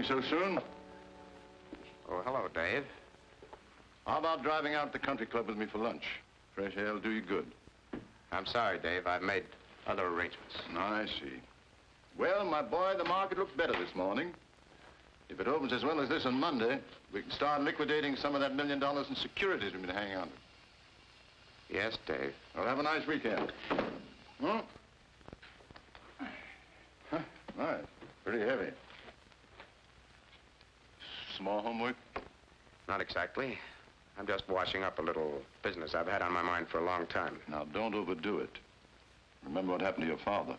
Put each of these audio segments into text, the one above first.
so soon. Oh, hello, Dave. How about driving out to the country club with me for lunch? Fresh air will do you good. I'm sorry, Dave. I've made other arrangements. I see. Well, my boy, the market looked better this morning. If it opens as well as this on Monday, we can start liquidating some of that $1 million in securities we've been hanging on to. Yes, Dave. Well, have a nice weekend. Hmm? Huh, nice. Pretty heavy. Small homework? Not exactly. I'm just washing up a little business I've had on my mind for a long time. Now, don't overdo it. Remember what happened to your father.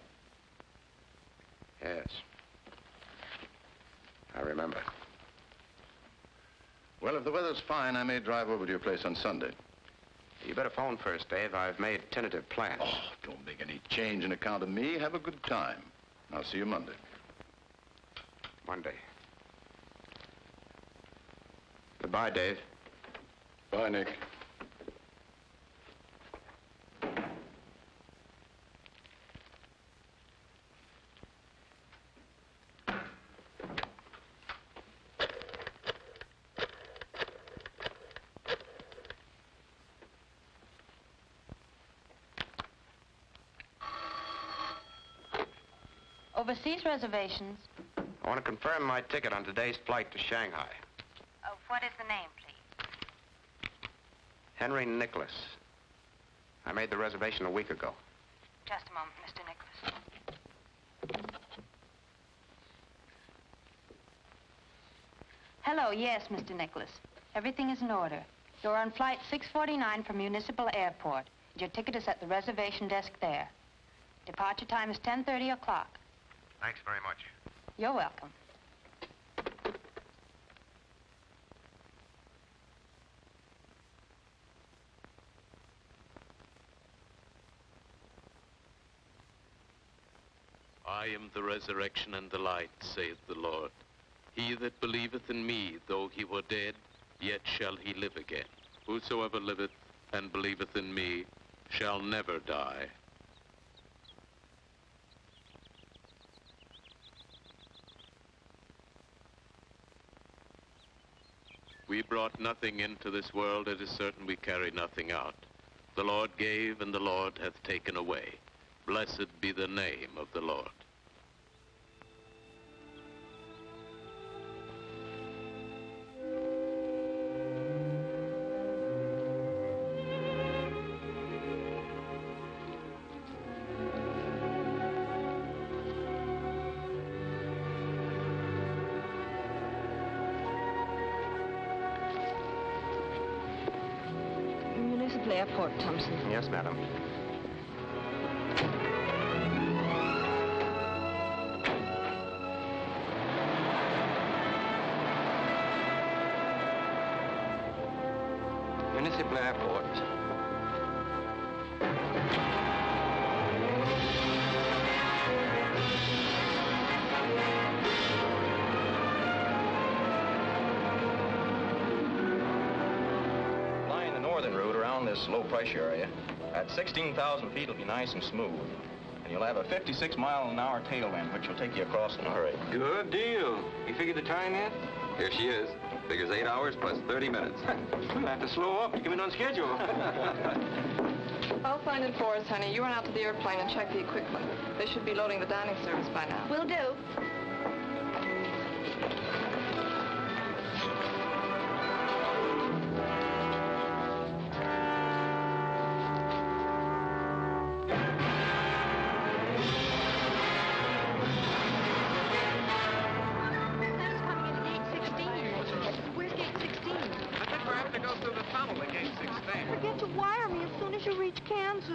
Yes. I remember. Well, if the weather's fine, I may drive over to your place on Sunday. You better phone first, Dave. I've made tentative plans. Oh, don't make any change in account of me. Have a good time. I'll see you Monday. Monday. Goodbye, Dave. Bye, Nick. Overseas reservations. I want to confirm my ticket on today's flight to Shanghai. What is the name, please? Henry Nicholas. I made the reservation a week ago. Just a moment, Mr. Nicholas. Hello, yes, Mr. Nicholas. Everything is in order. You're on flight 649 from Municipal Airport. Your ticket is at the reservation desk there. Departure time is 10:30 o'clock. Thanks very much. You're welcome. I am the resurrection and the life, saith the Lord. He that believeth in me, though he were dead, yet shall he live again. Whosoever liveth and believeth in me shall never die. We brought nothing into this world, it is certain we carry nothing out. The Lord gave, and the Lord hath taken away. Blessed be the name of the Lord. Municipal Airport, Thompson. Yes, madam. Municipal Airport. Flying the northern route around this low pressure area, at 16,000 feet it'll be nice and smooth. And you'll have a 56-mile-an-hour tailwind, which will take you across in a hurry. Good deal. You figured the time yet? Here she is. Figures 8 hours plus 30 minutes. We'll have to slow up to come in on schedule. I'll find it for us, honey. You run out to the airplane and check the equipment. They should be loading the dining service by now. Will do. Forget to wire me as soon as you reach Kansas.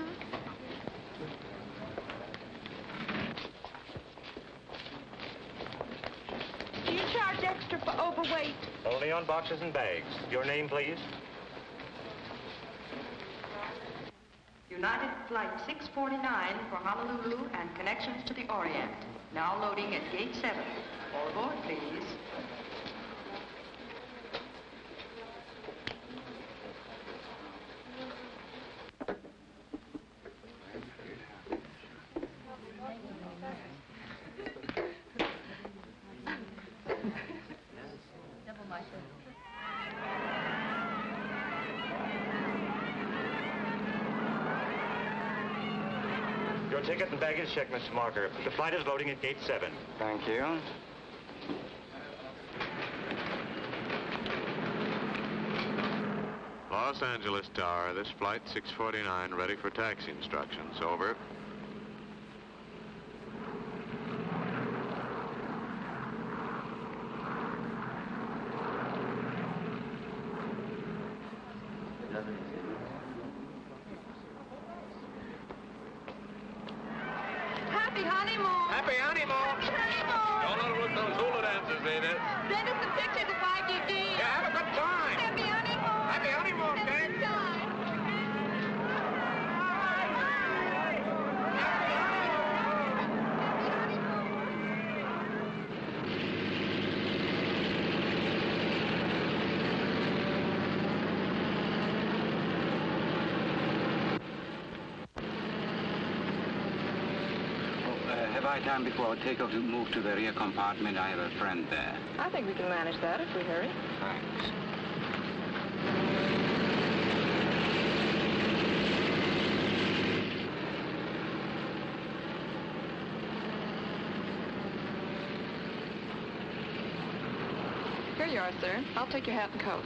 Do you charge extra for overweight? Only on boxes and bags. Your name, please? United Flight 649 for Honolulu and connections to the Orient. Now loading at Gate 7. All aboard, please. Your ticket and baggage check, Mr. Marker. The flight is loading at gate 7. Thank you. Los Angeles Tower, this flight 649, ready for taxi instructions. Over. Happy honeymoon! Happy honeymoon! Don't overlook those hula dancers, Ada. Send us some pictures of YGG. Yeah, have a good time. Happy honeymoon! Happy honeymoon, Have a kid. good time. Have I time before takeoff to move to the rear compartment? I have a friend there. I think we can manage that if we hurry. Thanks. Here you are, sir. I'll take your hat and coat.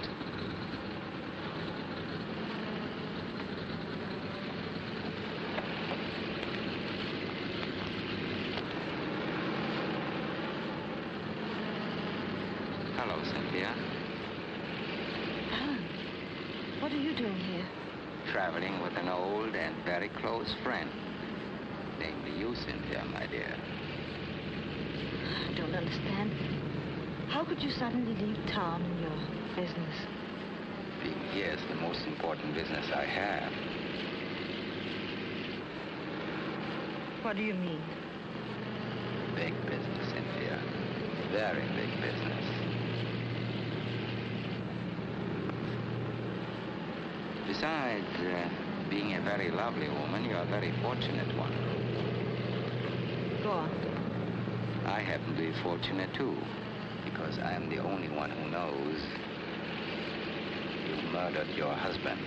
Hello, Cynthia. Alan, what are you doing here? Traveling with an old and very close friend. Namely you, Cynthia, my dear. I don't understand. How could you suddenly leave town and your business? Being here is the most important business I have. What do you mean? Big business, Cynthia. Very big business. Besides being a very lovely woman, you're a very fortunate one. Go on. I happen to be fortunate, too, because I am the only one who knows you murdered your husband.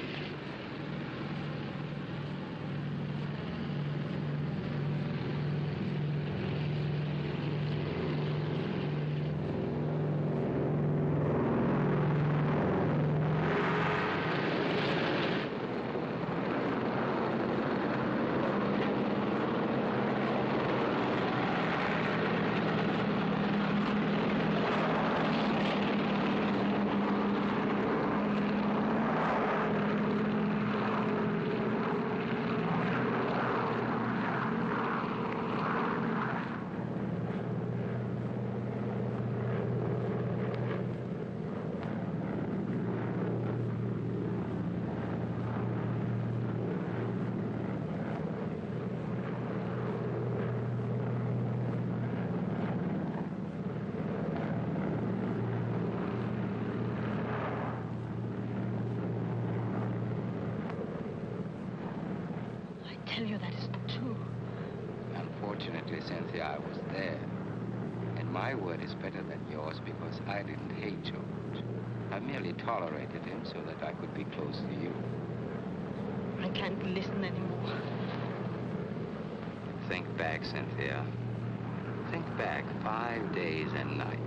I tell you that isn't true. Unfortunately, Cynthia, I was there. And my word is better than yours because I didn't hate George. I merely tolerated him so that I could be close to you. I can't listen anymore. Think back, Cynthia. Think back 5 days and nights.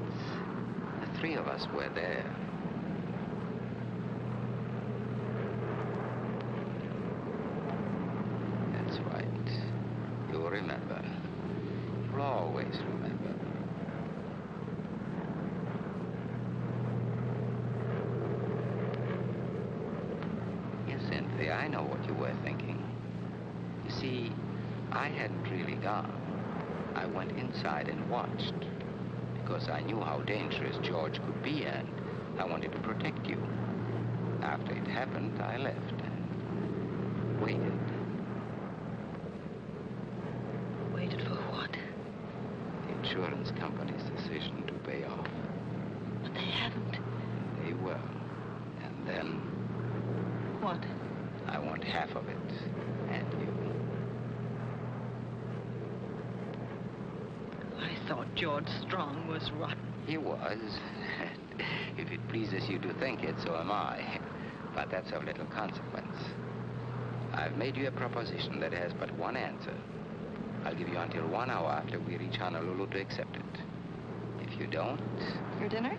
The three of us were there. That's right. You'll remember. You'll always remember. Yes, Cynthia, I know what you were thinking. You see, I hadn't really gone. I went inside and watched because I knew how dangerous George could be and I wanted to protect you. After it happened, I left and waited. Waited for what? The insurance company's decision to pay off. But they haven't. They will. And then What? I want half of it and you. I thought George Strong was rotten. He was. If it pleases you to think it, so am I. But that's of little consequence. I've made you a proposition that has but one answer. I'll give you until 1 hour after we reach Honolulu to accept it. If you don't... Your dinner?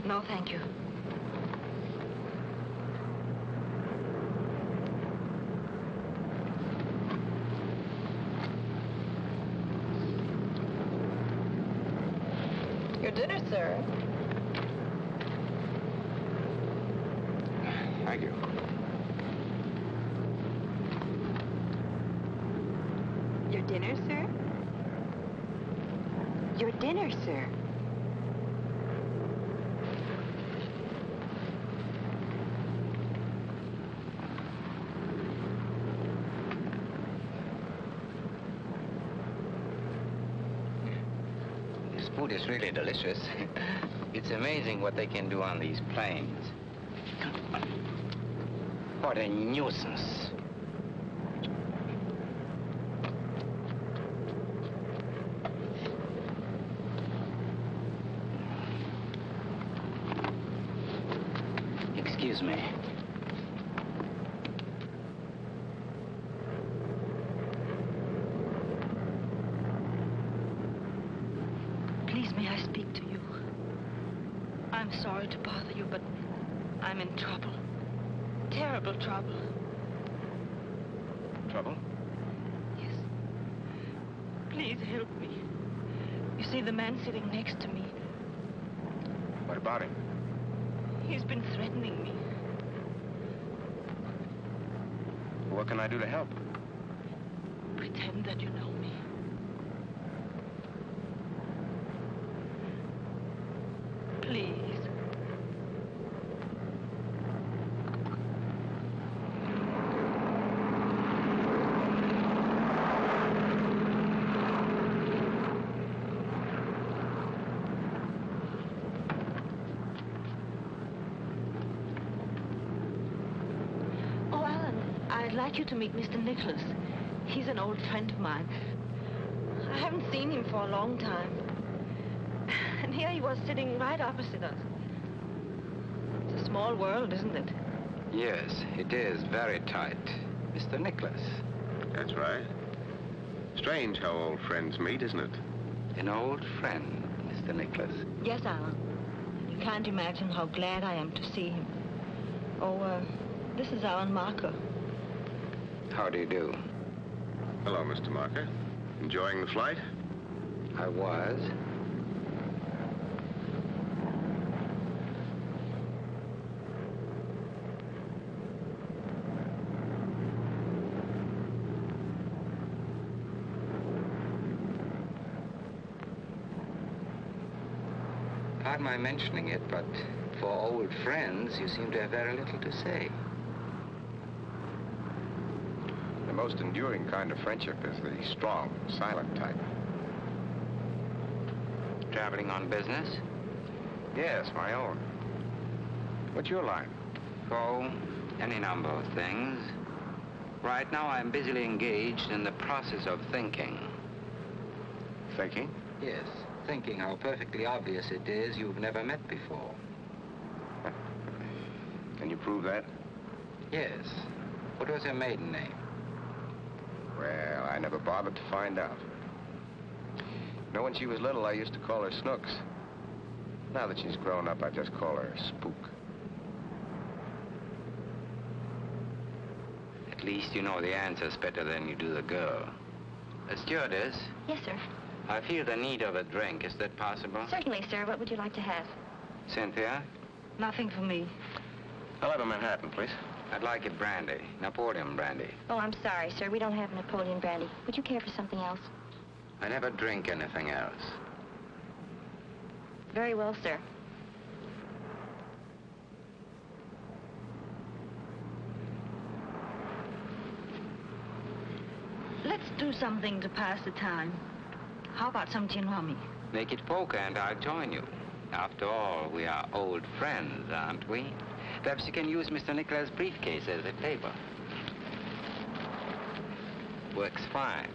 No, thank you. Your dinner, sir. Thank you. Your dinner, sir? Your dinner, sir. This food is really delicious. It's amazing what they can do on these planes. What a nuisance. Excuse me. Please, may I speak to you? I'm sorry to bother you, but I'm in trouble. Terrible trouble. Trouble? Yes. Please help me. You see, the man sitting next to me, What about him? he's been threatening me. What can I do to help? Pretend that you know me. Please. Oh, Alan, I'd like you to meet Mr. Nicholas. He's an old friend of mine. I haven't seen him for a long time. And here he was sitting right opposite us. It's a small world, isn't it? Yes, it is very tight. Mr. Nicholas. That's right. Strange how old friends meet, isn't it? An old friend, Mr. Nicholas. Yes, Alan. You can't imagine how glad I am to see him. Oh, this is Alan Marker. How do you do? Hello, Mr. Marker. Enjoying the flight? I was. Pardon my mentioning it, but for old friends, you seem to have very little to say. The most enduring kind of friendship is the strong, silent type. Traveling on business? Yes, my own. What's your line? Oh, any number of things. Right now, I'm busily engaged in the process of thinking. Thinking? Yes, thinking how perfectly obvious it is you've never met before. Can you prove that? Yes. What was her maiden name? Well, I never bothered to find out. You know, when she was little, I used to call her Snooks. Now that she's grown up, I just call her Spook. At least you know the answers better than you do the girl. Stewardess, Yes, sir. I feel the need of a drink. Is that possible? Certainly, sir. What would you like to have? Cynthia? Nothing for me. I'll have a Manhattan, please. I'd like it brandy. Napoleon brandy. Oh, I'm sorry, sir. We don't have Napoleon brandy. Would you care for something else? I never drink anything else. Very well, sir. Let's do something to pass the time. How about some gin rummy? Make it poker and I'll join you. After all, we are old friends, aren't we? Perhaps you can use Mr. Nicholas' briefcase as a table. Works fine.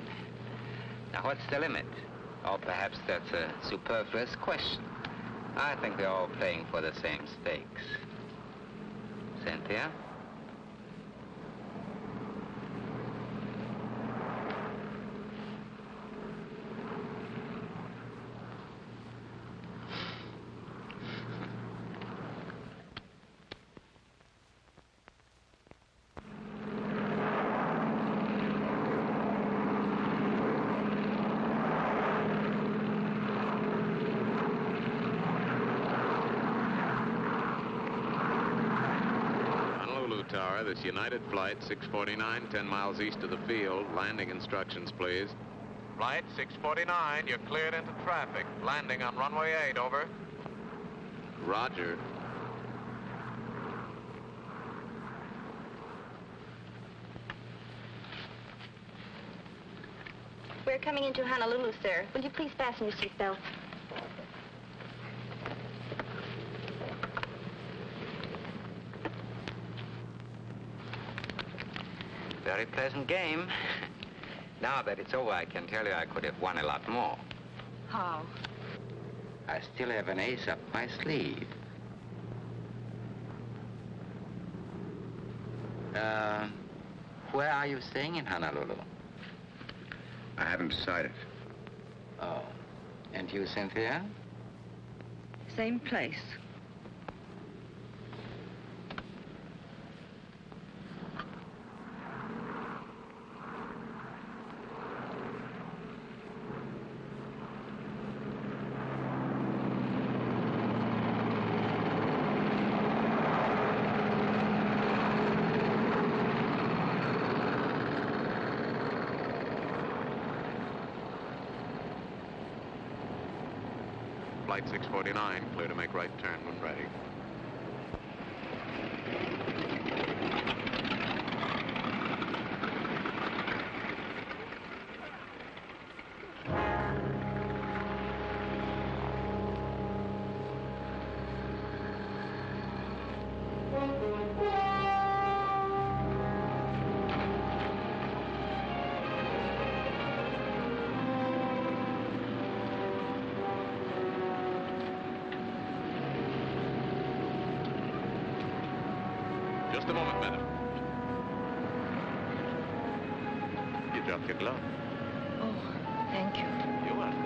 Now, what's the limit? Or perhaps that's a superfluous question. I think they're all playing for the same stakes. Cynthia? Honolulu Tower. This United Flight 649, 10 miles east of the field. Landing instructions, please. Flight 649, you're cleared into traffic. Landing on runway 8, over. Roger. We're coming into Honolulu, sir. Will you please fasten your seatbelt? Very pleasant game. Now that it's over, I can tell you I could have won a lot more. How? I still have an ace up my sleeve. Where are you staying in Honolulu? I haven't decided. Oh. And you, Cynthia? Same place. Flight 649, clear to make right turn when ready. Just a moment, madam. You dropped your glove. Oh, thank you. You're welcome.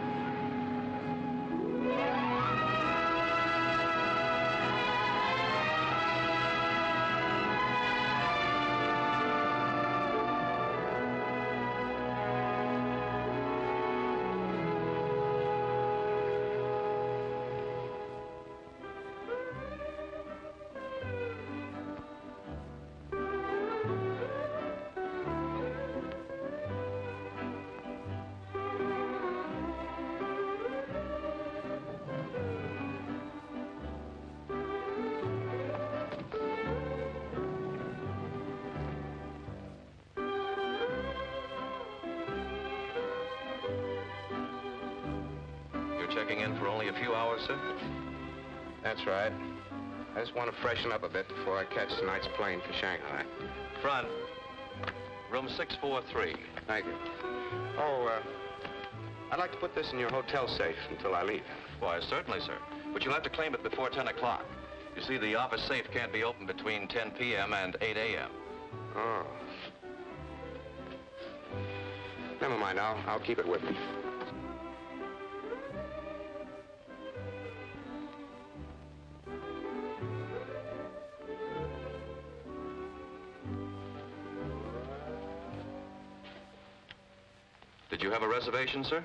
Checking in for only a few hours, sir? That's right. I just want to freshen up a bit before I catch tonight's plane for Shanghai. Front. Room 643. Thank you. Oh, I'd like to put this in your hotel safe until I leave. Why, certainly, sir. But you'll have to claim it before 10 o'clock. You see, the office safe can't be opened between 10 p.m. and 8 a.m. Oh. Never mind, I'll keep it with me. Did you have a reservation, sir?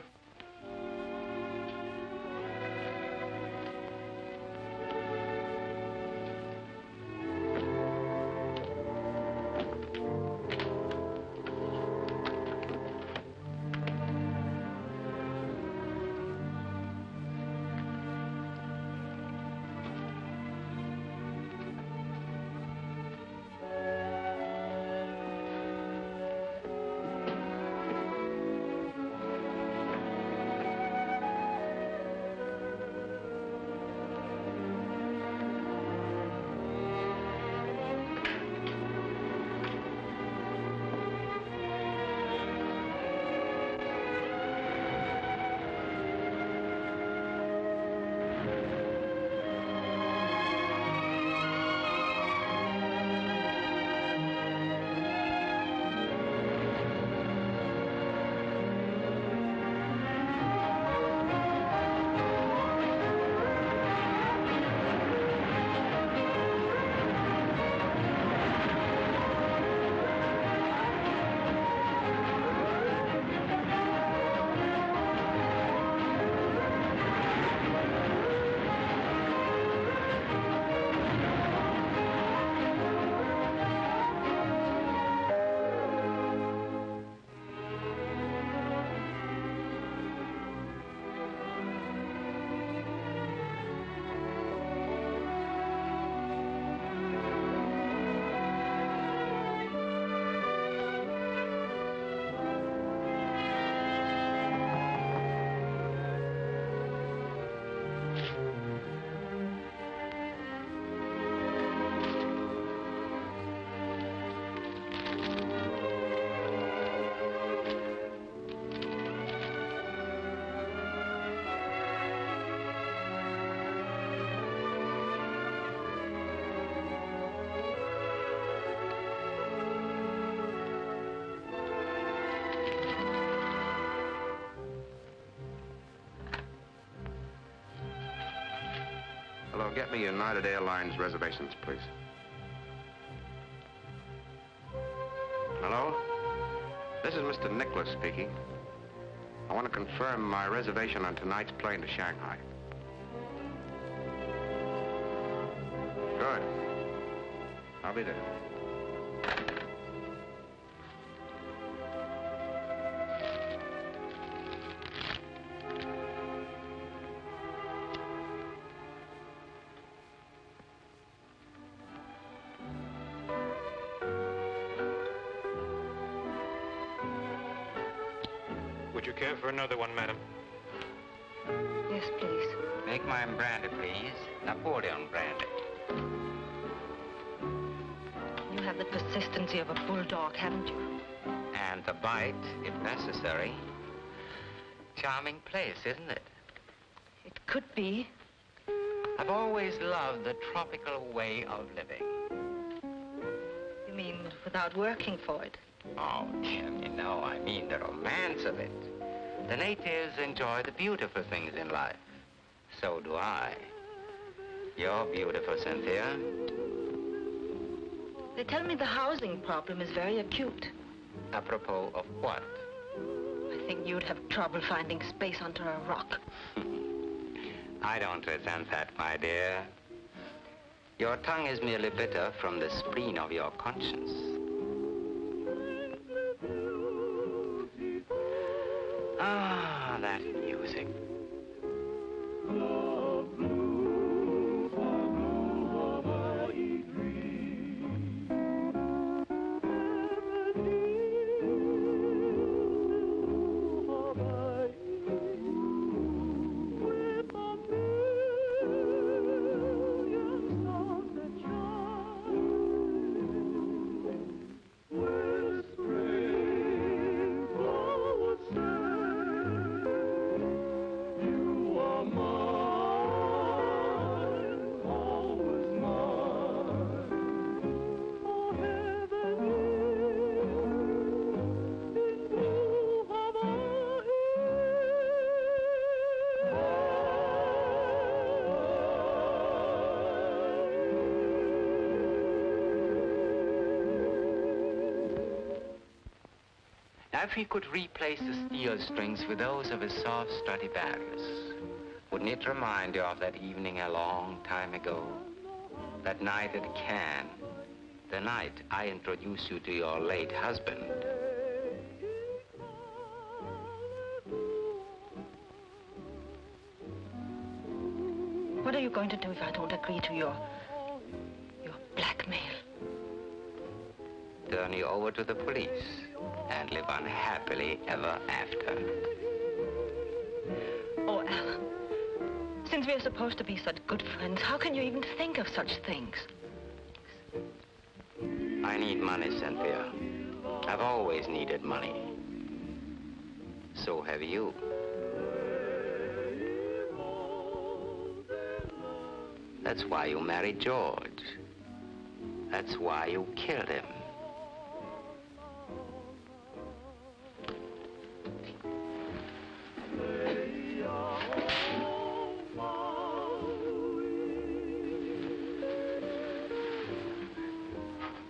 Hello, get me United Airlines reservations, please. Hello? This is Mr. Nicholas speaking. I want to confirm my reservation on tonight's plane to Shanghai. Good. I'll be there. Would you care for another one, madam? Yes, please. Make mine brandy, please. Napoleon brandy. You have the persistency of a bulldog, haven't you? And the bite, if necessary. Charming place, isn't it? It could be. I've always loved the tropical way of living. You mean without working for it? Oh, dear me, no. I mean the romance of it. The natives enjoy the beautiful things in life. So do I. You're beautiful, Cynthia. They tell me the housing problem is very acute. Apropos of what? I think you'd have trouble finding space under a rock. I don't resent that, my dear. Your tongue is merely bitter from the spleen of your conscience. Ah, that music. If he could replace the steel strings with those of his soft Stradivarius, wouldn't it remind you of that evening a long time ago? That night at Cannes, the night I introduced you to your late husband. What are you going to do if I don't agree to your blackmail? Turn you over to the police and live unhappily ever after. Oh, Alan, since we're supposed to be such good friends, how can you even think of such things? I need money, Cynthia. I've always needed money. So have you. That's why you married George. That's why you killed him.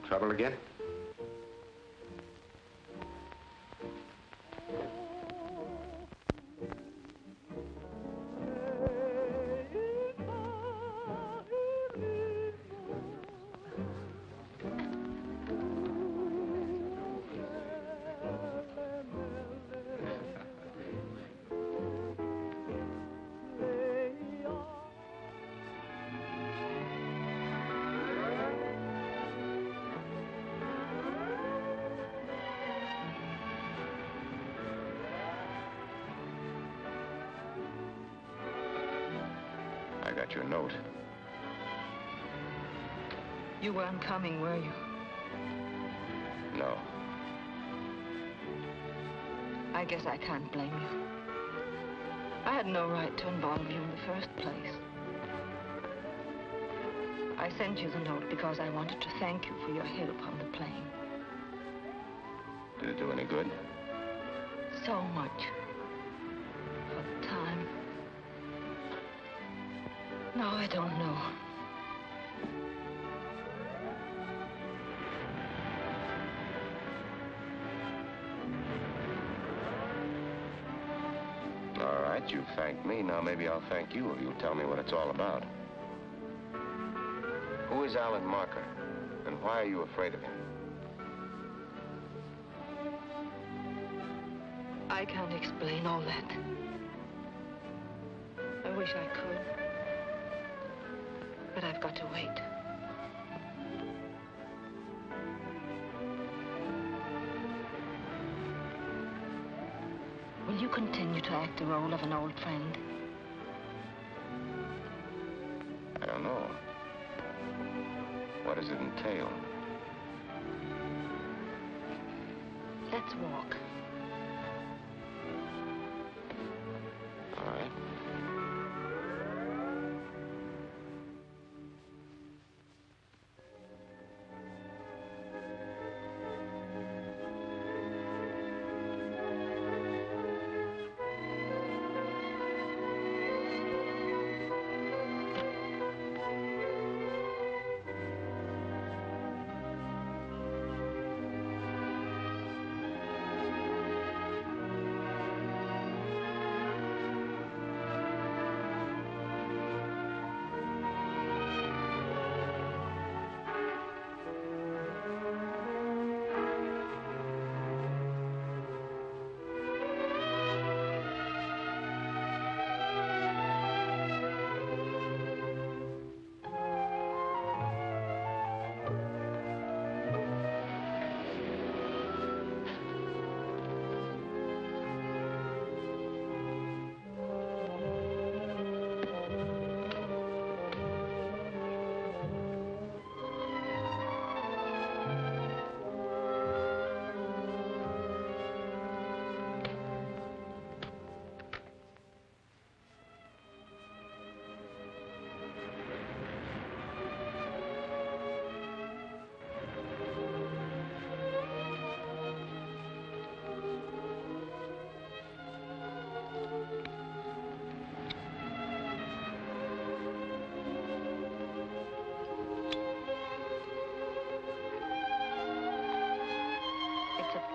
Trouble again? I got your note. You weren't coming, were you? No. I guess I can't blame you. I had no right to involve you in the first place. I sent you the note because I wanted to thank you for your help on the plane. Did it do any good? So much. For the time. No, I don't know. All right, you thanked me. Now maybe I'll thank you if you'll tell me what it's all about. Who is Alan Marker, and why are you afraid of him? I can't explain all that. I wish I could. But I've got to wait. Will you continue to act the role of an old friend? I don't know. What does it entail? Let's walk. All right.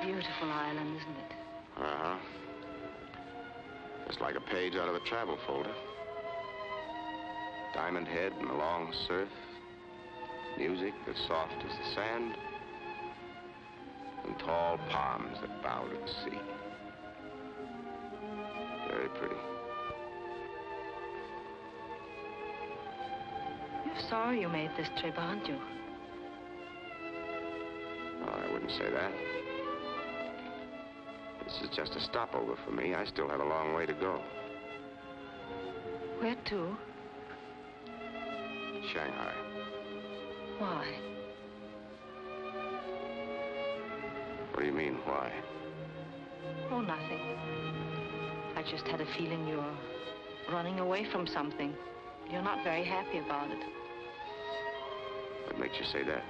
Beautiful island, isn't it? Uh-huh. Just like a page out of a travel folder. Diamond Head and the long surf. Music as soft as the sand. And tall palms that bow to the sea. Very pretty. You're sorry you made this trip, aren't you? Oh, I wouldn't say that. This is just a stopover for me. I still have a long way to go. Where to? Shanghai. Why? What do you mean, why? Oh, nothing. I just had a feeling you're running away from something. You're not very happy about it. What makes you say that?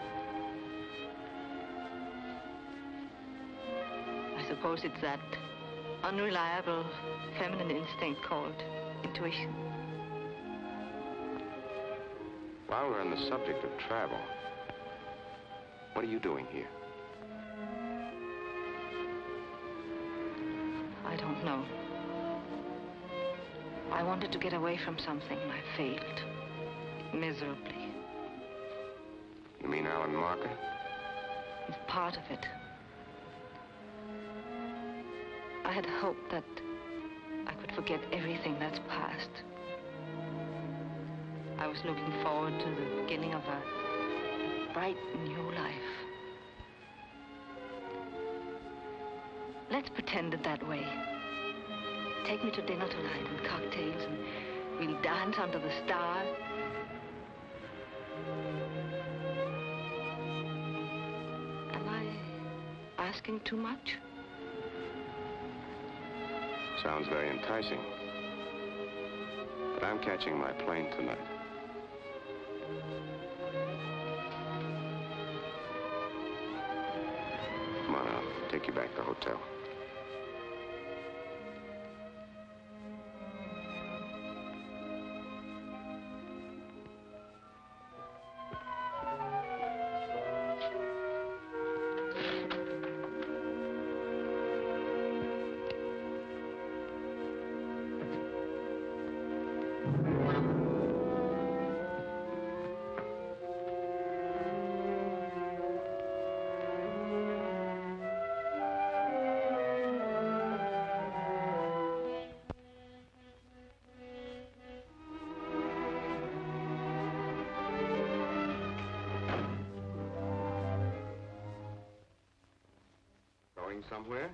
I suppose it's that unreliable feminine instinct called intuition. While we're on the subject of travel, what are you doing here? I don't know. I wanted to get away from something and I failed. Miserably. You mean Alan Marker? It's part of it. I had hoped that I could forget everything that's past. I was looking forward to the beginning of a bright new life. Let's pretend it that way. Take me to dinner tonight and cocktails, and we'll dance under the stars. Am I asking too much? Sounds very enticing. But I'm catching my plane tonight. Come on, I'll take you back to the hotel. going somewhere.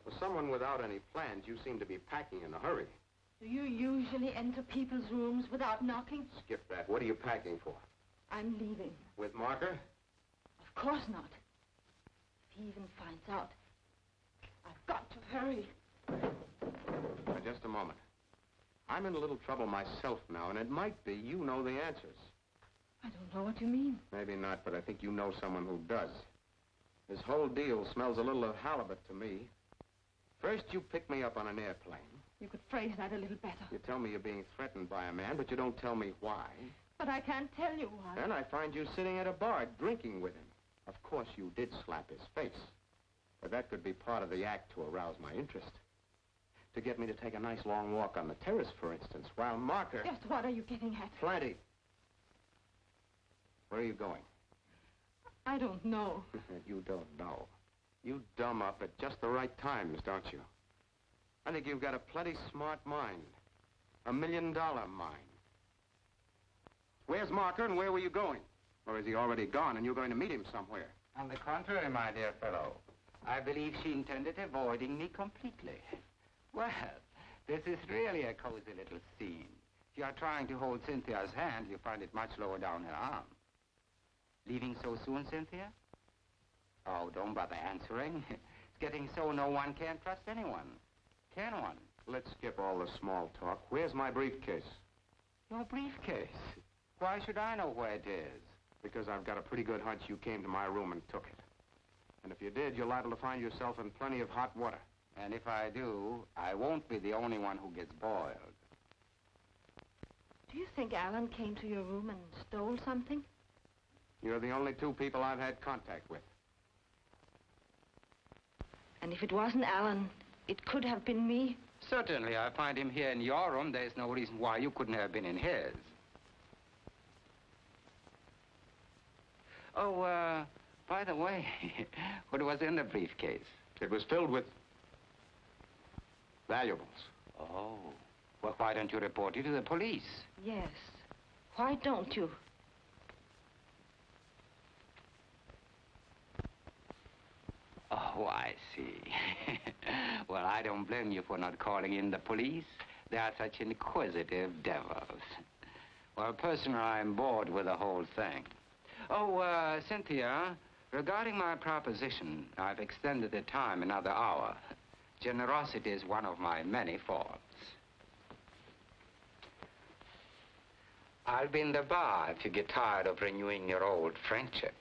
For someone without any plans, you seem to be packing in a hurry. Do you usually enter people's rooms without knocking? Skip that. What are you packing for? I'm leaving. With Marker? Of course not. If he even finds out, I've got to hurry. Now, just a moment. I'm in a little trouble myself now, and it might be you know the answers. I don't know what you mean. Maybe not, but I think you know someone who does. This whole deal smells a little of halibut to me. First, you pick me up on an airplane. You could phrase that a little better. You tell me you're being threatened by a man, but you don't tell me why. But I can't tell you why. Then I find you sitting at a bar drinking with him. Of course, you did slap his face. But that could be part of the act to arouse my interest. To get me to take a nice long walk on the terrace, for instance, while Marker... Just what are you getting at? Plenty. Where are you going? I don't know. You don't know. You dumb up at just the right times, don't you? I think you've got a plenty smart mind. $1 million mind. Where's Marker and where were you going? Or is he already gone and you're going to meet him somewhere? On the contrary, my dear fellow, I believe she intended avoiding me completely. Well, this is really a cozy little scene. If you are trying to hold Cynthia's hand, you find it much lower down her arm. Leaving so soon, Cynthia? Oh, don't bother answering. It's getting so no one can trust anyone. Can one? Let's skip all the small talk. Where's my briefcase? Your briefcase? Why should I know where it is? Because I've got a pretty good hunch you came to my room and took it. And if you did, you're liable to find yourself in plenty of hot water. And if I do, I won't be the only one who gets boiled. Do you think Alan came to your room and stole something? You're the only two people I've had contact with. And if it wasn't Alan, it could have been me? Certainly, I find him here in your room. There's no reason why you couldn't have been in his. Oh, by the way, what was in the briefcase? It was filled with valuables. Oh. Well, why don't you report it to the police? Yes. Why don't you? Oh, I see. Well, I don't blame you for not calling in the police. They are such inquisitive devils. Well, personally, I'm bored with the whole thing. Oh, Cynthia, regarding my proposition, I've extended the time another hour. Generosity is one of my many faults. I'll be in the bar if you get tired of renewing your old friendship.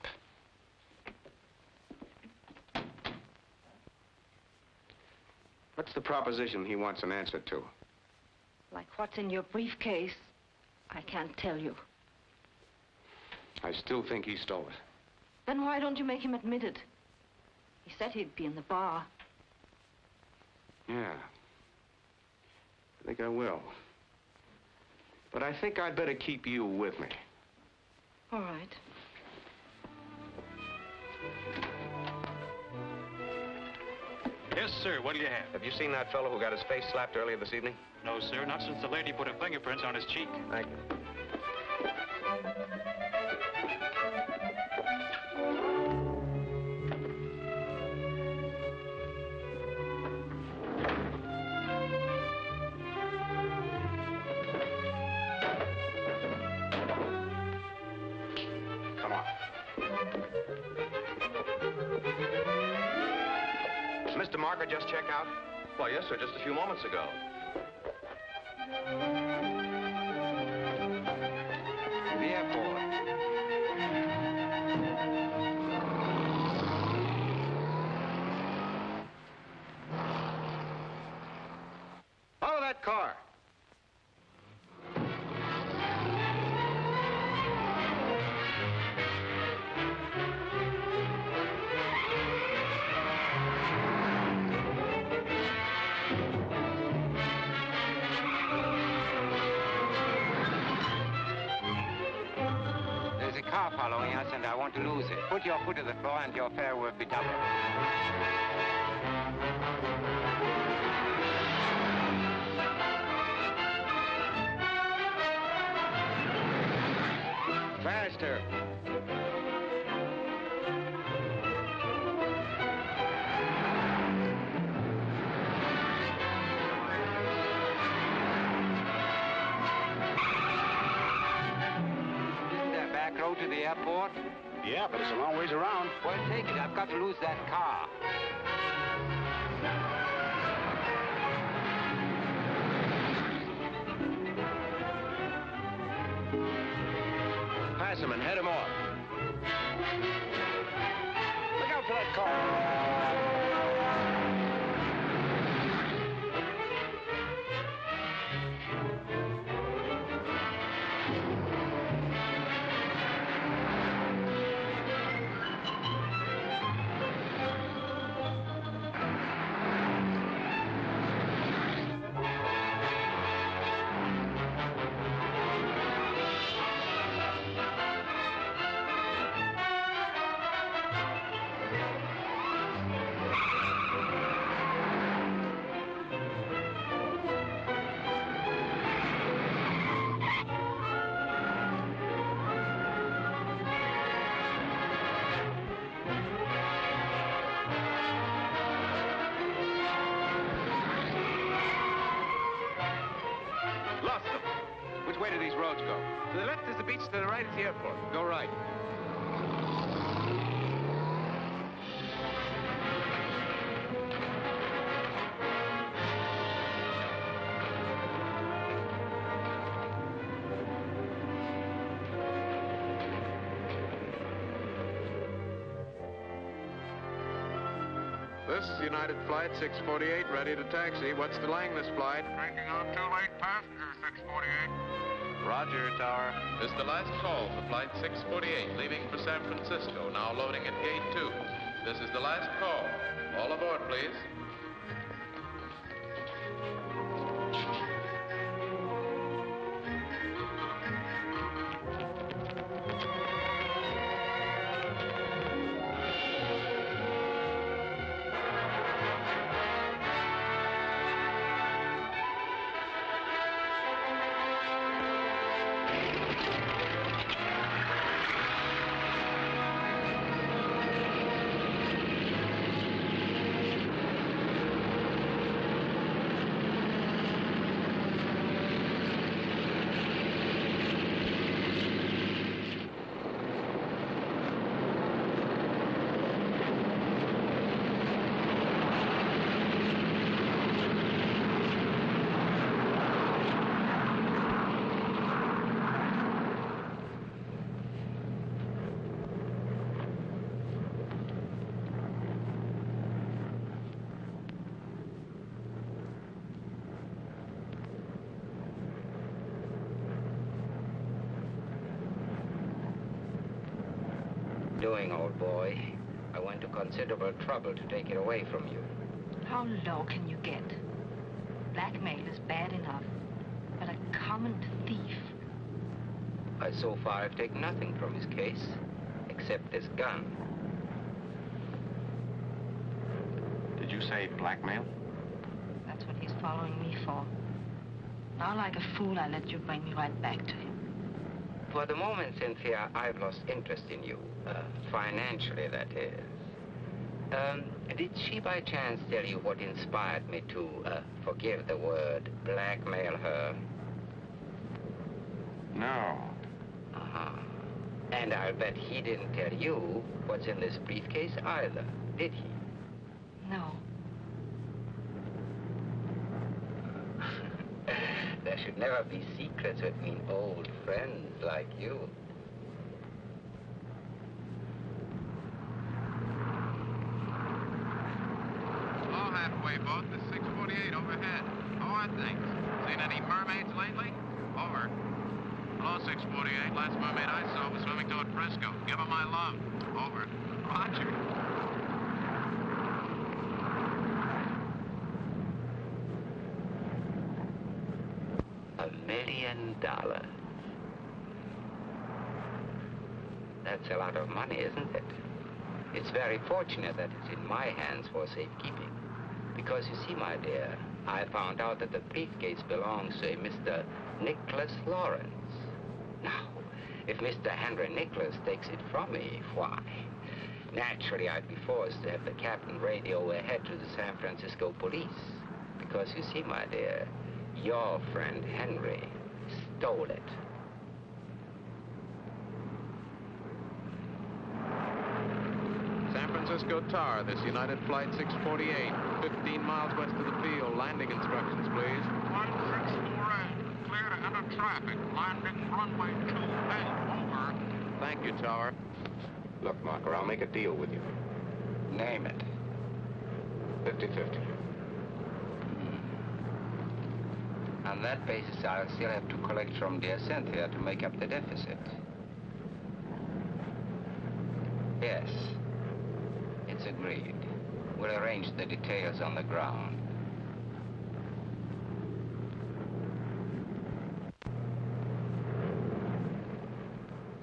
What's the proposition he wants an answer to? Like what's in your briefcase, I can't tell you. I still think he stole it. Then why don't you make him admit it? He said he'd be in the bar. Yeah. I think I will. But I think I'd better keep you with me. All right. Yes, sir. What do you have? Have you seen that fellow who got his face slapped earlier this evening? No, sir. Not since the lady put her fingerprints on his cheek. Thank you. Come on. Did Mr. Marker just check out? Why, yes, sir, just a few moments ago. The airport. Follow that car. There's a car following us, and I want to lose it. Put your foot to the floor, and your fare will be doubled. Faster. the airport? Yeah, but it's a long ways around. Well, take it. I've got to lose that car. Pass him and head him off. Look out for that car. Where do these roads go? To the left is the beach, to the right is the airport. Go right. This is United Flight 648, ready to taxi. What's delaying this flight? Taking off 2 late passengers, 648. Roger, Tower. This is the last call for Flight 648, leaving for San Francisco, now loading at Gate 2. This is the last call. All aboard, please. Doing, old boy. I went to considerable trouble to take it away from you. How low can you get? Blackmail is bad enough, but a common thief. So far, I've taken nothing from his case, except this gun. Did you say blackmail? That's what he's following me for. Now, like a fool, I let you bring me right back to him. For the moment, Cynthia, I've lost interest in you. Financially, that is. Did she by chance tell you what inspired me to, forgive the word, blackmail her? No. Uh-huh. And I'll bet he didn't tell you what's in this briefcase either, did he? No. There should never be secrets between old friends like you. Hello, halfway boat. This is 648 overhead. How are things? Seen any mermaids lately? Over. Hello, 648. Last mermaid I saw was swimming toward Frisco. Give her my love. Over. Roger. $1 million. That's a lot of money, isn't it? It's very fortunate that it's in my hands for safekeeping. Because you see, my dear, I found out that the briefcase belongs to a Mr. Nicholas Lawrence. Now, if Mr. Henry Nicholas takes it from me, why, naturally I'd be forced to have the captain radio ahead to the San Francisco police. Because you see, my dear, your friend Henry stole it. Frisco Tower, this United Flight 648, 15 miles west of the field. Landing instructions, please. Flight 648, clear to enter traffic. Landing runway 28, over. Thank you, Tower. Look, Marker, I'll make a deal with you. Name it. 50-50. On that basis, I'll still have to collect from dear Cynthia to make up the deficit. Yes. It's agreed. We'll arrange the details on the ground.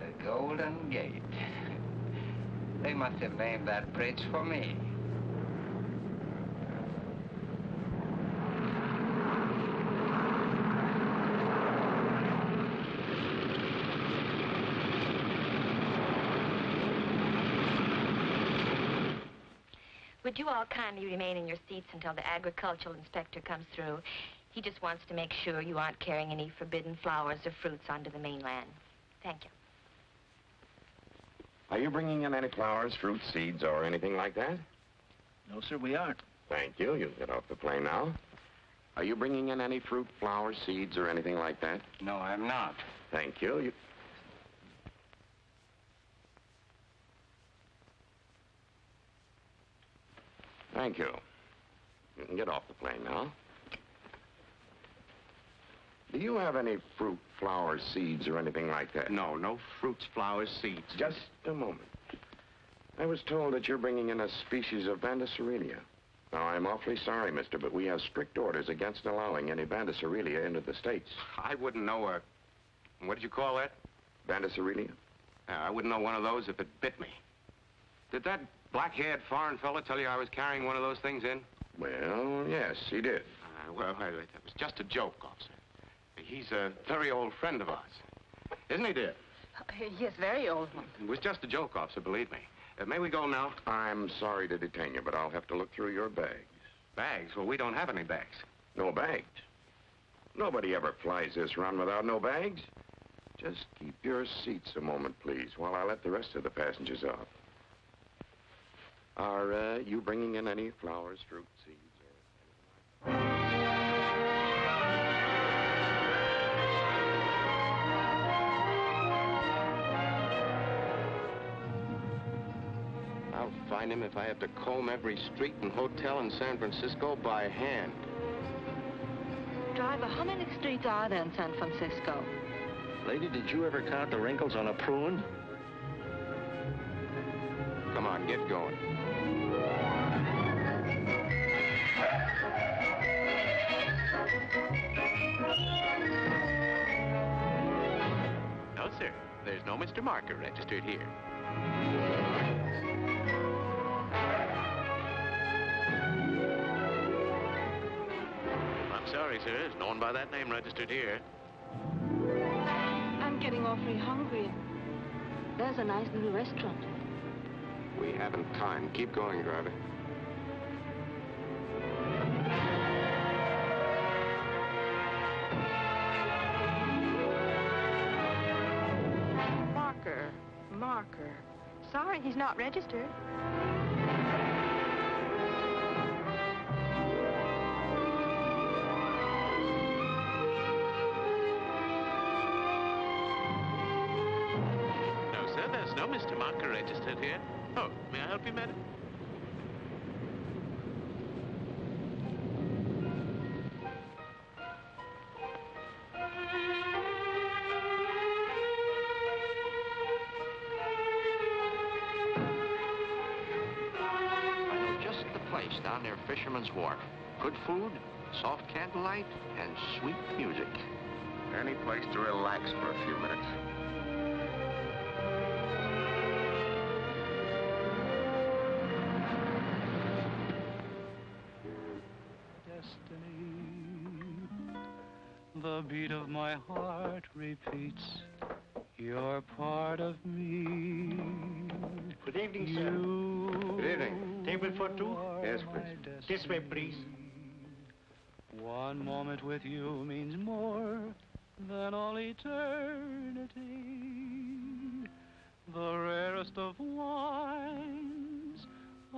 The Golden Gate. They must have named that bridge for me. Would you all kindly remain in your seats until the agricultural inspector comes through? He just wants to make sure you aren't carrying any forbidden flowers or fruits onto the mainland. Thank you. Are you bringing in any flowers, fruit, seeds, or anything like that? No, sir, we aren't. Thank you. You can get off the plane now. Are you bringing in any fruit, flowers, seeds, or anything like that? No, I'm not. Thank you. Thank you. You can get off the plane now. Do you have any fruit, flowers, seeds, or anything like that? No, no fruits, flowers, seeds. Just a moment. I was told that you're bringing in a species of Bandacerelia. Now, I'm awfully sorry, mister, but we have strict orders against allowing any Bandacerelia into the States. I wouldn't know what did you call that? Bandacerelia? I wouldn't know one of those if it bit me. Did that black-haired foreign fella tell you I was carrying one of those things in? Well, yes, he did. Well, that was just a joke, officer. He's a very old friend of ours. Isn't he, dear? Yes, very old one. It was just a joke, officer, believe me. May we go now? I'm sorry to detain you, but I'll have to look through your bags. Bags? Well, we don't have any bags. No bags? Nobody ever flies this run without no bags. Just keep your seats a moment, please, while I let the rest of the passengers off. Are you bringing in any flowers, fruit, seeds, or anything like that? I'll find him if I have to comb every street and hotel in San Francisco by hand. Driver, how many streets are there in San Francisco? Lady, did you ever count the wrinkles on a prune? Come on, get going. No, sir. There's no Mr. Marker registered here. I'm sorry, sir. There's no one by that name registered here. I'm getting awfully hungry. There's a nice little restaurant. We haven't time. Keep going, driver. Marker. Sorry, he's not registered. No, sir, there's no Mr. Marker registered here. Oh, may I help you, madam? Down near Fisherman's Wharf. Good food, soft candlelight, and sweet music. Any place to relax for a few minutes. Destiny, the beat of my heart repeats. You're part of me. Good evening, sir. Good evening. Table for two? Yes, please. This way, please. One moment with you means more than all eternity. The rarest of wines,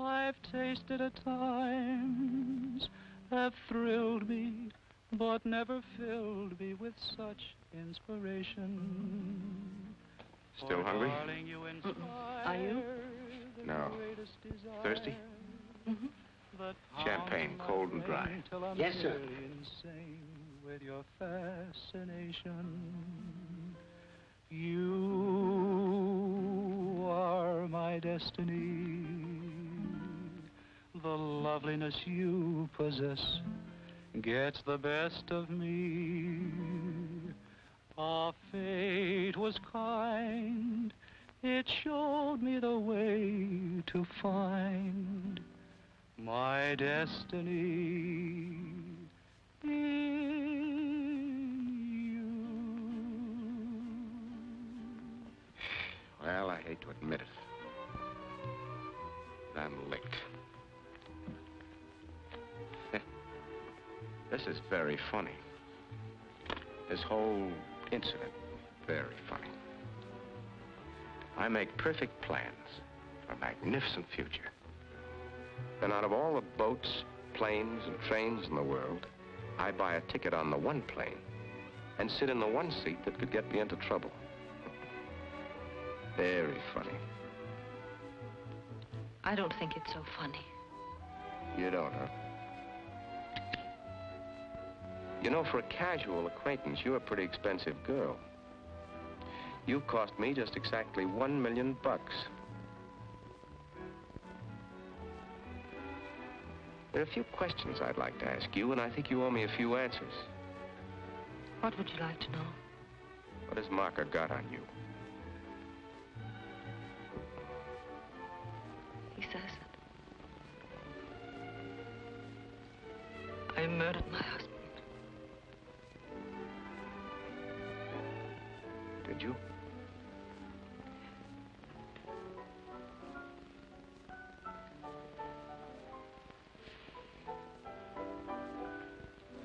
I've tasted at times, have thrilled me, but never filled me with such inspiration. Still hungry? Darling, you Are you? No. Thirsty? Mm-hmm. Champagne, cold and dry. Yes, sir. Insane with your fascination. You are my destiny. The loveliness you possess gets the best of me. Our fate was kind. It showed me the way to find my destiny in you. Well, I hate to admit it. I'm licked. This is very funny. This whole incident, very funny. I make perfect plans for a magnificent future. Then out of all the boats, planes, and trains in the world, I buy a ticket on the one plane and sit in the one seat that could get me into trouble. Very funny. I don't think it's so funny. You don't, huh? You know, for a casual acquaintance, you're a pretty expensive girl. You cost me just exactly $1 million. There are a few questions I'd like to ask you, and I think you owe me a few answers. What would you like to know? What has Marker got on you? He says that I murdered my husband. Did you?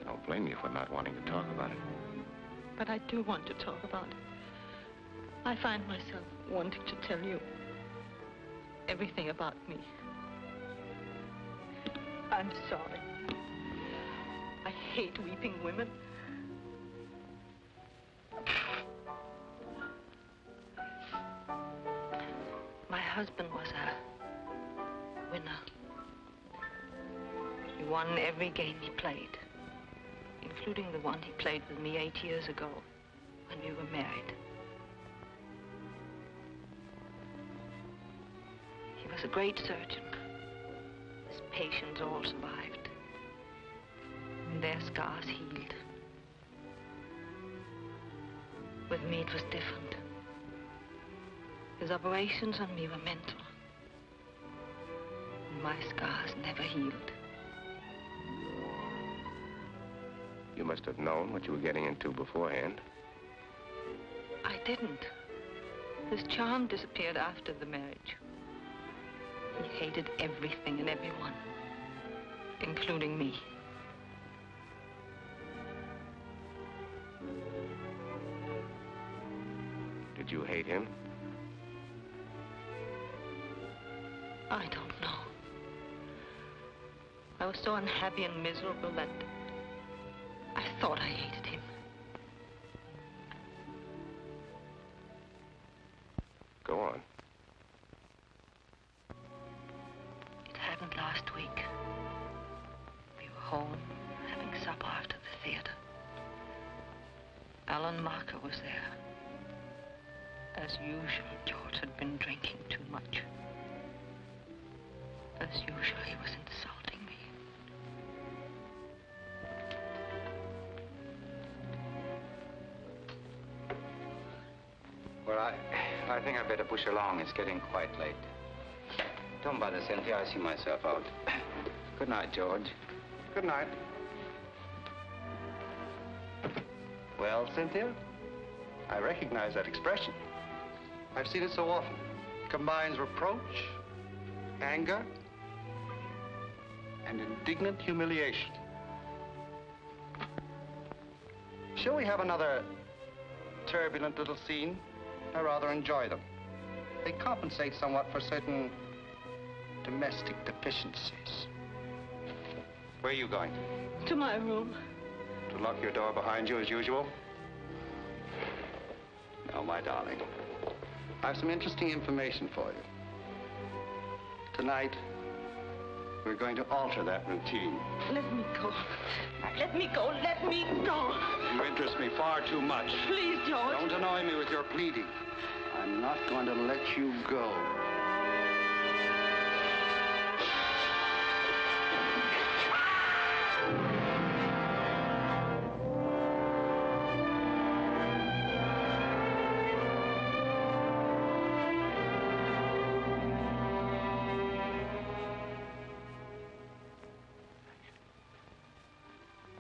I don't blame you for not wanting to talk about it. But I do want to talk about it. I find myself wanting to tell you everything about me. I'm sorry. I hate weeping women. My husband was a winner. He won every game he played, including the one he played with me 8 years ago when we were married. He was a great surgeon. His patients all survived, and their scars healed. With me, it was different. His operations on me were mental. My scars never healed. You must have known what you were getting into beforehand. I didn't. His charm disappeared after the marriage. He hated everything and everyone, including me. Did you hate him? I don't know. I was so unhappy and miserable that I thought I hated him. Go on. It happened last week. We were home, having supper after the theater. Alan Marker was there. As usual, George had been drinking too much. As usual, he was insulting me. Well, I think I'd better push along. It's getting quite late. Don't bother, Cynthia. I see myself out. Good night, George. Good night. Well, Cynthia, I recognize that expression. I've seen it so often. It combines reproach, anger, and indignant humiliation. Shall we have another turbulent little scene? I rather enjoy them. They compensate somewhat for certain domestic deficiencies. Where are you going? To my room. To lock your door behind you as usual? No, my darling. I have some interesting information for you. Tonight, we're going to alter that routine. Let me go. Let me go. Let me go. You interest me far too much. Please, George. Don't annoy me with your pleading. I'm not going to let you go.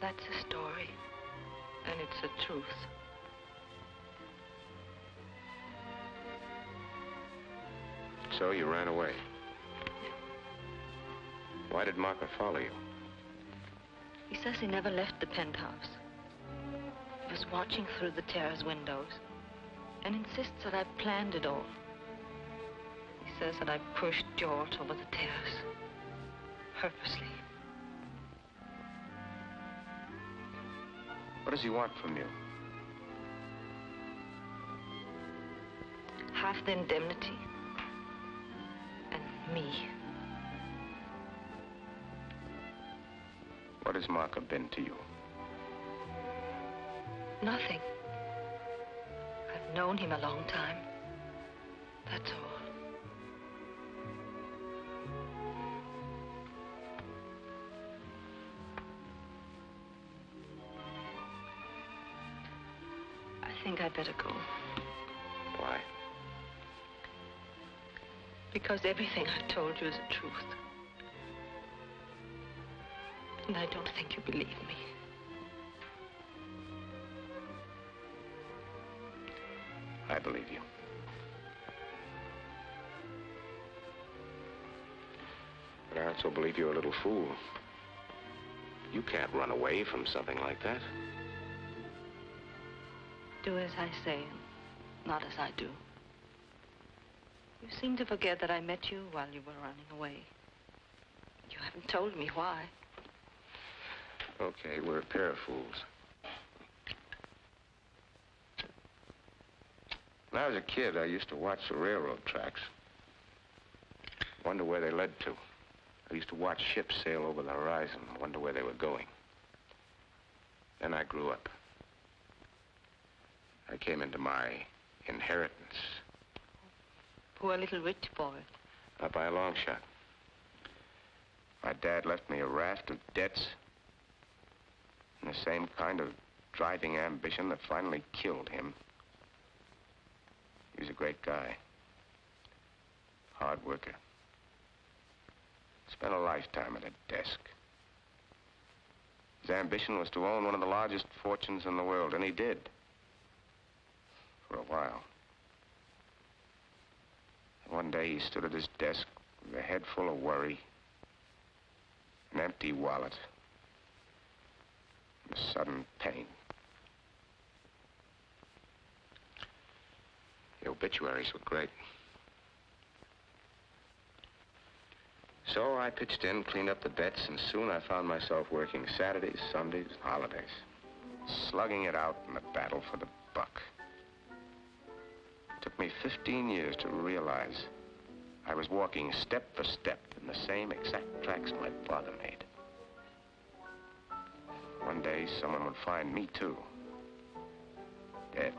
That's a story, and it's the truth. So you ran away. Why did Marker follow you? He says he never left the penthouse. He was watching through the terrace windows and insists that I planned it all. He says that I pushed George over the terrace, purposely. What does he want from you? Half the indemnity. And me. What has Marker been to you? Nothing. I've known him a long time. That's all. I think I'd better go. Why? Because everything I've told you is the truth. And I don't think you believe me. I believe you. But I also believe you're a little fool. You can't run away from something like that. Do as I say, not as I do. You seem to forget that I met you while you were running away. You haven't told me why. Okay, we're a pair of fools. When I was a kid, I used to watch the railroad tracks. Wonder where they led to. I used to watch ships sail over the horizon and wonder where they were going. Then I grew up. I came into my inheritance. Poor little rich boy. Not by a long shot. My dad left me a raft of debts and the same kind of driving ambition that finally killed him. He was a great guy. Hard worker. Spent a lifetime at a desk. His ambition was to own one of the largest fortunes in the world, and he did. For a while. And one day he stood at his desk with a head full of worry, an empty wallet, and a sudden pain. The obituaries were great. So I pitched in, cleaned up the debts, and soon I found myself working Saturdays, Sundays, and holidays, slugging it out in the battle for the buck. It took me 15 years to realize I was walking step for step in the same exact tracks my father made. One day, someone would find me, too. Dead.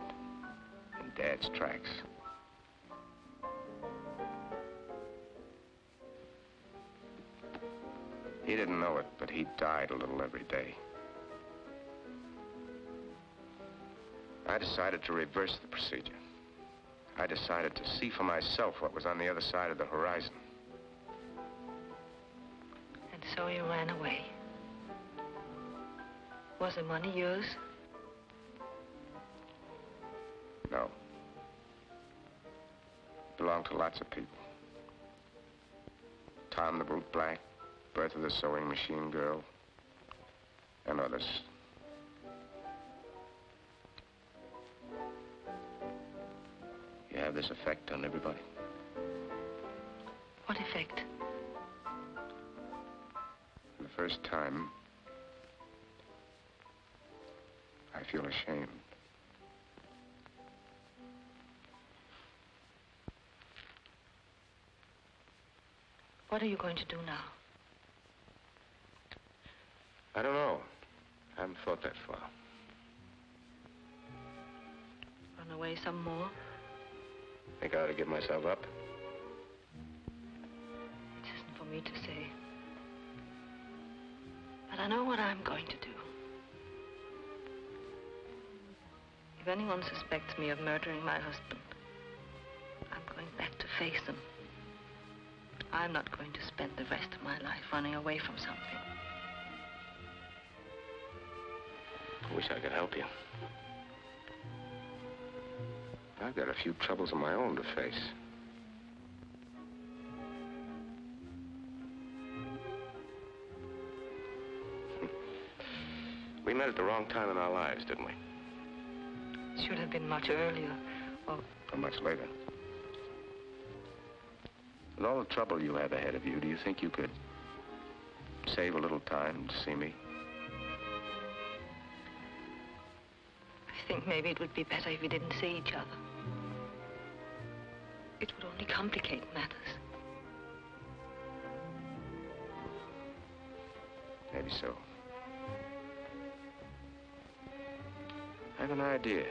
In Dad's tracks. He didn't know it, but he died a little every day. I decided to reverse the procedure. I decided to see for myself what was on the other side of the horizon. And so you ran away. Was the money yours? No. Belonged to lots of people. Tom the Boot Black, Bertha the Sewing Machine Girl, and others. You have this effect on everybody? What effect? first time, I feel ashamed. What are you going to do now? I don't know. I haven't thought that far. Run away some more? Think I ought to give myself up? It isn't for me to say. But I know what I'm going to do. If anyone suspects me of murdering my husband, I'm going back to face them. I'm not going to spend the rest of my life running away from something. I wish I could help you. I've got a few troubles of my own to face. We met at the wrong time in our lives, didn't we? It should have been much earlier, or much later. With all the trouble you have ahead of you, do you think you could save a little time to see me? I think maybe it would be better if we didn't see each other. It would only complicate matters. Maybe so. I have an idea.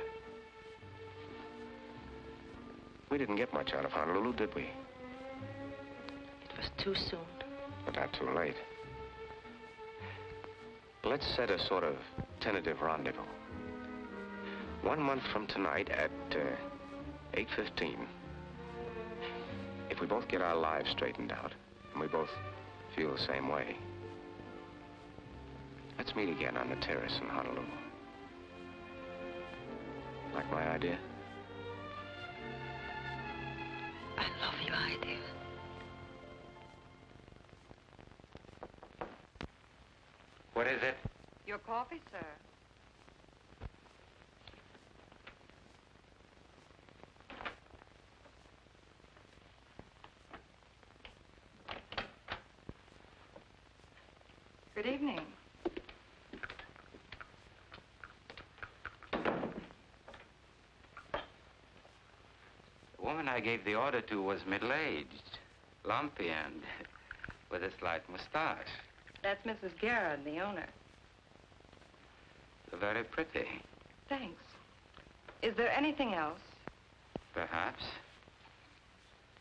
We didn't get much out of Honolulu, did we? It was too soon. But not too late. Let's set a sort of tentative rendezvous. 1 month from tonight at 8:15. If we both get our lives straightened out, and we both feel the same way, let's meet again on the terrace in Honolulu. Like my idea? I love your idea. What is it? Your coffee, sir. Good evening. The woman I gave the order to was middle-aged, lumpy, and with a slight mustache. That's Mrs. Garrett, the owner. Very pretty. Thanks. Is there anything else? Perhaps.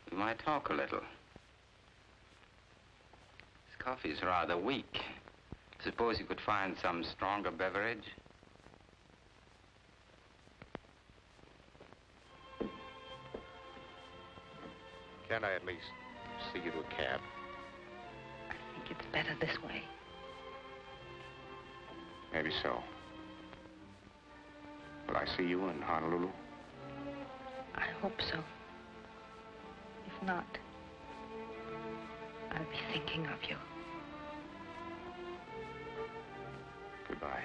We might talk a little. This coffee's rather weak. Suppose you could find some stronger beverage? Can't I at least see you to a cab? I think it's better this way. Maybe so. Will I see you in Honolulu? I hope so. If not, I'll be thinking of you. Goodbye.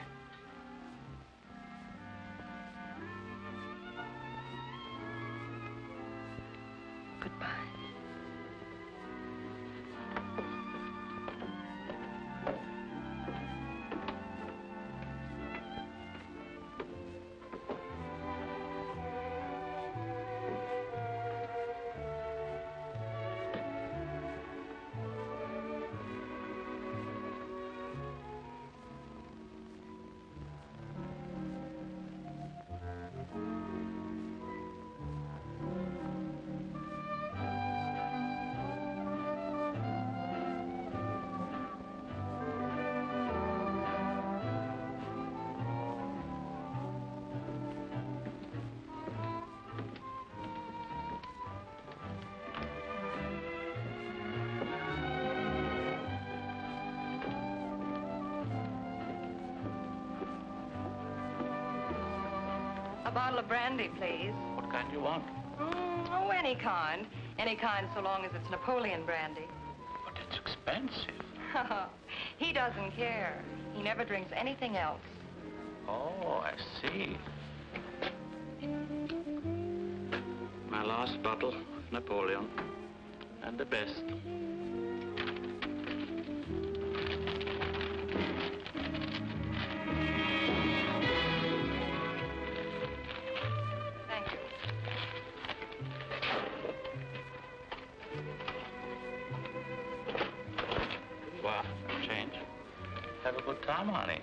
Goodbye. A bottle of brandy, please. What kind do you want? Oh, any kind. Any kind so long as it's Napoleon brandy. But it's expensive. He doesn't care. He never drinks anything else. Oh, I see. My last bottle, Napoleon. And the best. some, honey.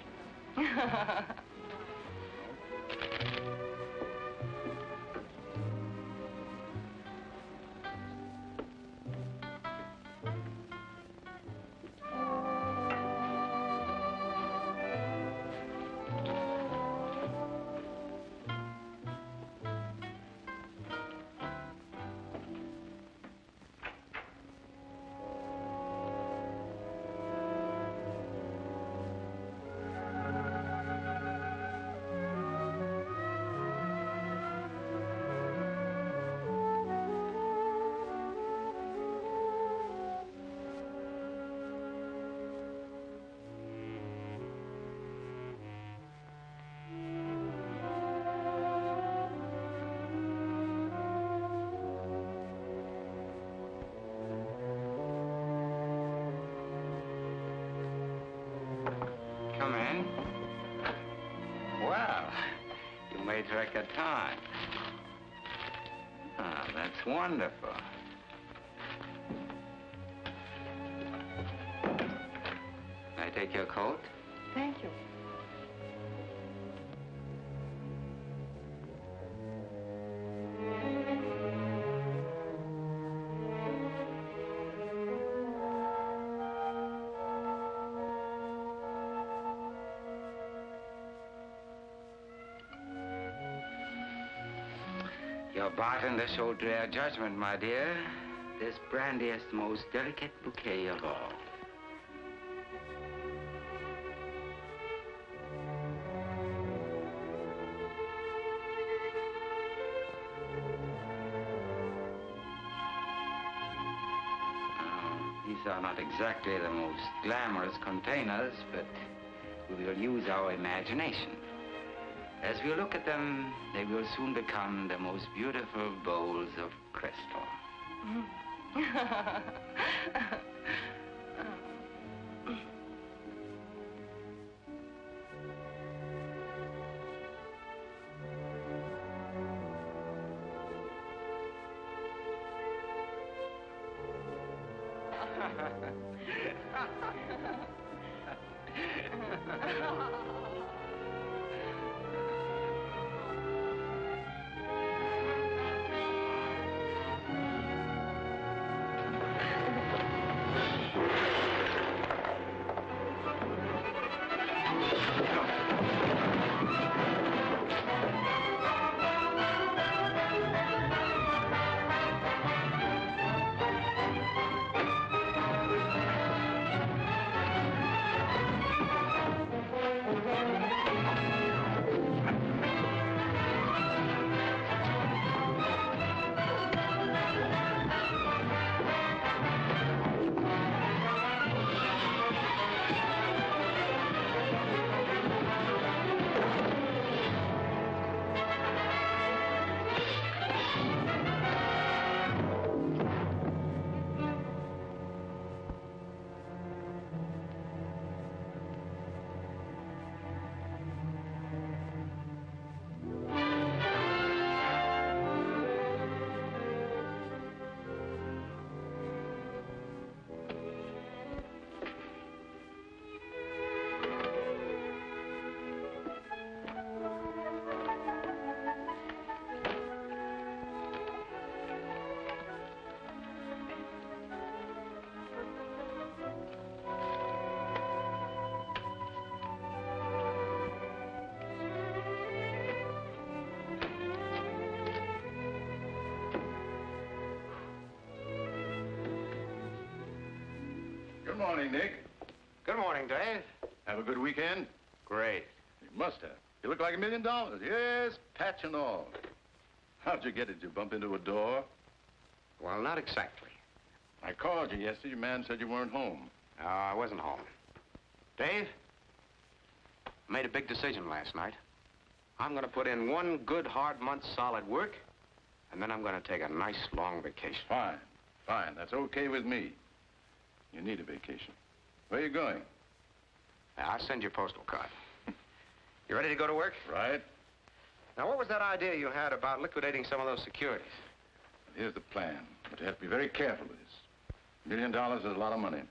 Come in. Well, you made record time. Ah, that's wonderful. Can I take your coat? Thank you. Your bartender showed rare judgment, my dear. This brandy is the most delicate bouquet of all. These are not exactly the most glamorous containers, but we will use our imagination. As we look at them, they will soon become the most beautiful bowls of crystal. Good morning, Nick. Good morning, Dave. Have a good weekend? Great. You must have. You look like $1 million. Yes, patch and all. How'd you get it? Did you bump into a door? Well, not exactly. I called you yesterday. Your man said you weren't home. I wasn't home. Dave, I made a big decision last night. I'm going to put in one good, hard month's solid work, and then I'm going to take a nice, long vacation. Fine. Fine. That's okay with me. You need a vacation. Where are you going? I'll send you a postal card. You ready to go to work? Right. Now, what was that idea you had about liquidating some of those securities? Here's the plan. But you have to be very careful with this. $1 million is a lot of money.